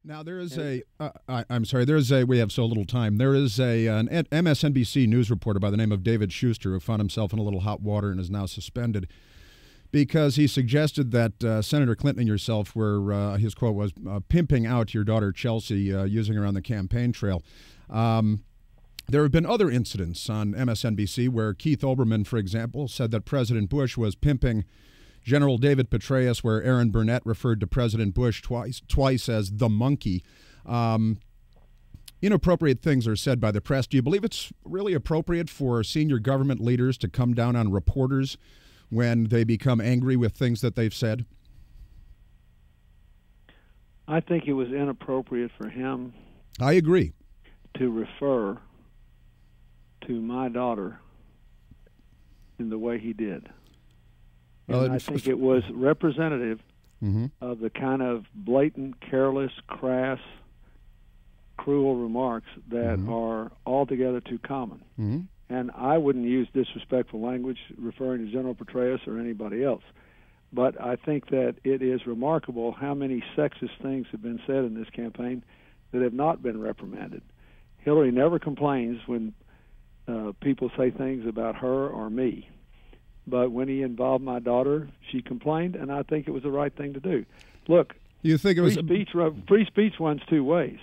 Now there is I'm sorry, we have so little time. There is an MSNBC news reporter by the name of David Schuster who found himself in a little hot water and is now suspended because he suggested that Senator Clinton and yourself were, his quote was, pimping out your daughter Chelsea using her on the campaign trail. There have been other incidents on MSNBC where Keith Olbermann, for example, said that President Bush was pimping General David Petraeus, where Aaron Burnett referred to President Bush twice as the monkey. Inappropriate things are said by the press. Do you believe it's really appropriate for senior government leaders to come down on reporters when they become angry with things that they've said? I think it was inappropriate for him. I agree. To refer to my daughter in the way he did. And I think it was representative of the kind of blatant, careless, crass, cruel remarks that are altogether too common. And I wouldn't use disrespectful language referring to General Petraeus or anybody else. But I think that it is remarkable how many sexist things have been said in this campaign that have not been reprimanded. Hillary never complains when people say things about her or me. But when he involved my daughter, she complained, and I think it was the right thing to do. Look, you think it was free speech runs two ways.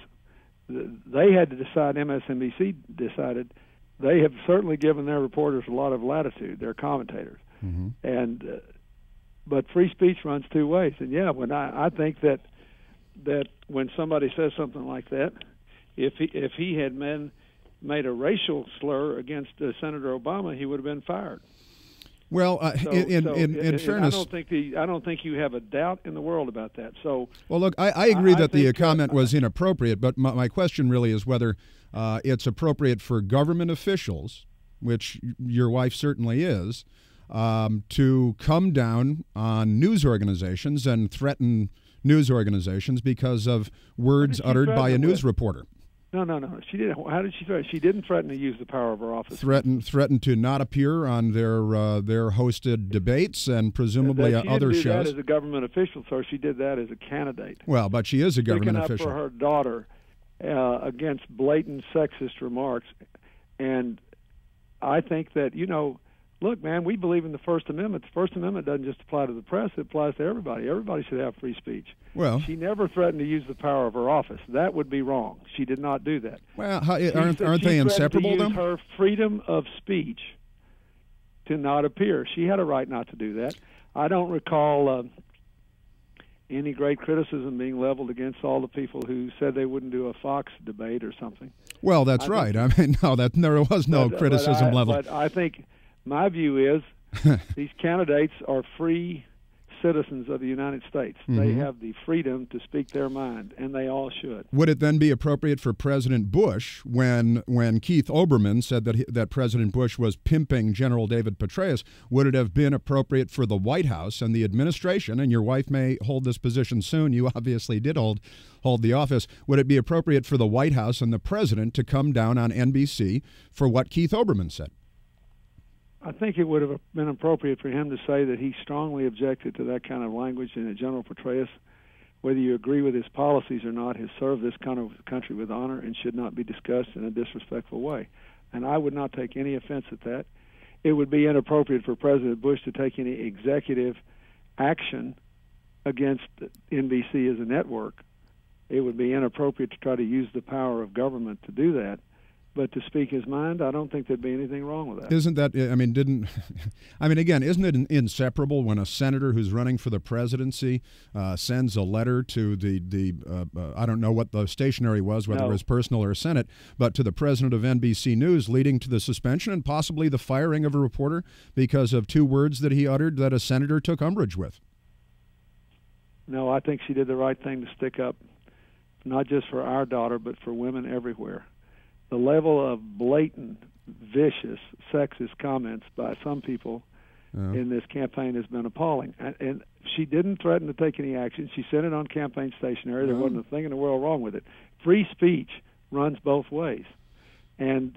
They had to decide. MSNBC decided. They have certainly given their reporters a lot of latitude, their commentators, but free speech runs two ways. And yeah, when I think that when somebody says something like that, if he had made a racial slur against Senator Obama, he would have been fired. Well, in fairness, I don't think you have a doubt in the world about that. So, well, look, I agree that the comment was inappropriate, but my question really is whether it's appropriate for government officials, which your wife certainly is, to come down on news organizations and threaten news organizations because of words uttered by a news reporter. No. She didn't. How did she threaten? She didn't threaten to use the power of her office. Threatened to not appear on their hosted debates and presumably other shows. She didn't do that as a government official, so she did that as a candidate. Well, but she is a government official. Sticking up for her daughter against blatant sexist remarks, and I think that look, man, we believe in the First Amendment. The First Amendment doesn't just apply to the press; it applies to everybody. Everybody should have free speech. Well, she never threatened to use the power of her office. That would be wrong. She did not do that. Well, aren't they inseparable, though? She her freedom of speech to not appear. She had a right not to do that. I don't recall any great criticism being leveled against all the people who said they wouldn't do a Fox debate or something. Well, that's right. I mean, there was no criticism leveled. But I think my view is these candidates are free citizens of the United States. They have the freedom to speak their mind, and they all should. Would it then be appropriate for President Bush, when Keith Olbermann said that President Bush was pimping General David Petraeus, would it have been appropriate for the White House and the administration, and your wife may hold this position soon, you obviously did hold the office, would it be appropriate for the White House and the president to come down on NBC for what Keith Olbermann said? I think it would have been appropriate for him to say that he strongly objected to that kind of language, and that General Petraeus, whether you agree with his policies or not, has served this kind of country with honor and should not be discussed in a disrespectful way. And I would not take any offense at that. It would be inappropriate for President Bush to take any executive action against NBC as a network. It would be inappropriate to try to use the power of government to do that. But to speak his mind, I don't think there'd be anything wrong with that. Isn't that, again, isn't it inseparable when a senator who's running for the presidency sends a letter to the I don't know what the stationery was, whether it was personal or Senate, but to the president of NBC News, leading to the suspension and possibly the firing of a reporter because of two words that he uttered that a senator took umbrage with? No, I think she did the right thing to stick up, not just for our daughter, but for women everywhere. The level of blatant, vicious, sexist comments by some people in this campaign has been appalling. And she didn't threaten to take any action. She sent it on campaign stationery. There wasn't a thing in the world wrong with it. Free speech runs both ways. And,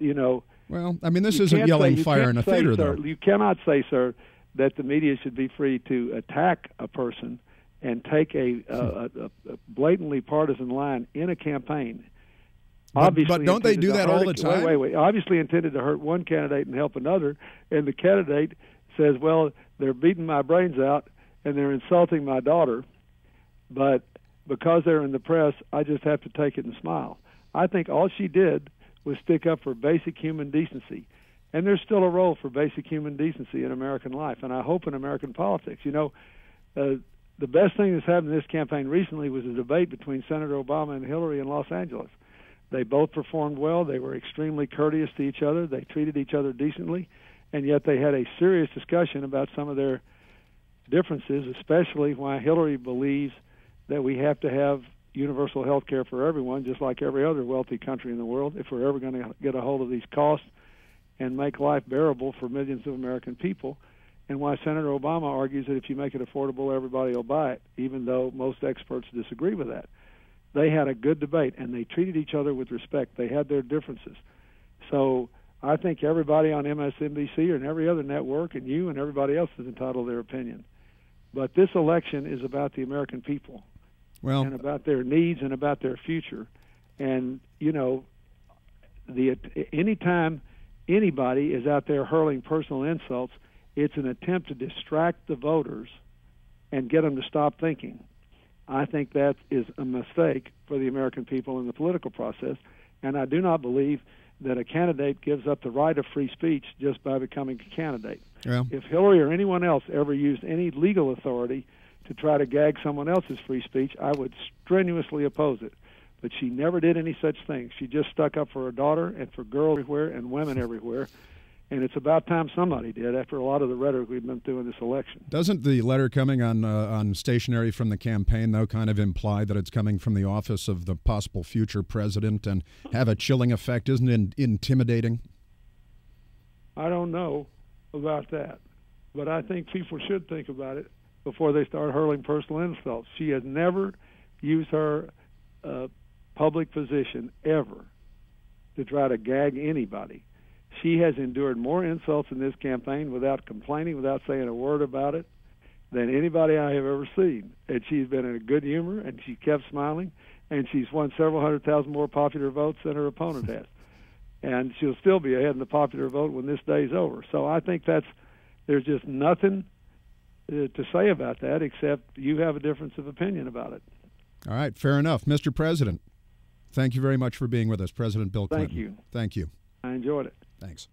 well, I mean, this isn't yelling fire in a theater, though. You cannot say, sir, that the media should be free to attack a person and take a blatantly partisan line in a campaign. Obviously, but don't they do that all the time? Wait. Obviously intended to hurt one candidate and help another, and the candidate says, well, they're beating my brains out and they're insulting my daughter, but because they're in the press, I just have to take it and smile. I think all she did was stick up for basic human decency, and there's still a role for basic human decency in American life, and I hope in American politics. You know, the best thing that's happened in this campaign recently was a debate between Senator Obama and Hillary in Los Angeles. They both performed well. They were extremely courteous to each other. They treated each other decently, and yet they had a serious discussion about some of their differences, especially why Hillary believes that we have to have universal health care for everyone, just like every other wealthy country in the world, if we're ever going to get a hold of these costs and make life bearable for millions of American people, and why Senator Obama argues that if you make it affordable, everybody will buy it, even though most experts disagree with that. They had a good debate, and they treated each other with respect. They had their differences. So I think everybody on MSNBC and every other network, and you and everybody else, is entitled to their opinion. But this election is about the American people, and about their needs and about their future. And, you know, anytime anybody is out there hurling personal insults, it's an attempt to distract the voters and get them to stop thinking. I think that is a mistake for the American people in the political process, and I do not believe that a candidate gives up the right of free speech just by becoming a candidate. Yeah. If Hillary or anyone else ever used any legal authority to try to gag someone else's free speech, I would strenuously oppose it. But she never did any such thing. She just stuck up for her daughter and for girls everywhere and women everywhere. And it's about time somebody did after a lot of the rhetoric we've been through in this election. Doesn't the letter coming on stationery from the campaign, though, kind of imply that it's coming from the office of the possible future president and have a chilling effect? Isn't it intimidating? I don't know about that, but I think people should think about it before they start hurling personal insults. She has never used her public position ever to try to gag anybody. She has endured more insults in this campaign without complaining, without saying a word about it, than anybody I have ever seen. And she's been in a good humor, and she kept smiling, and she's won several 100,000 more popular votes than her opponent has. And she'll still be ahead in the popular vote when this day's over. So I think there's just nothing to say about that except you have a difference of opinion about it. All right, fair enough. Mr. President, thank you very much for being with us. President Bill Clinton. Thank you. Thank you. I enjoyed it. Thanks.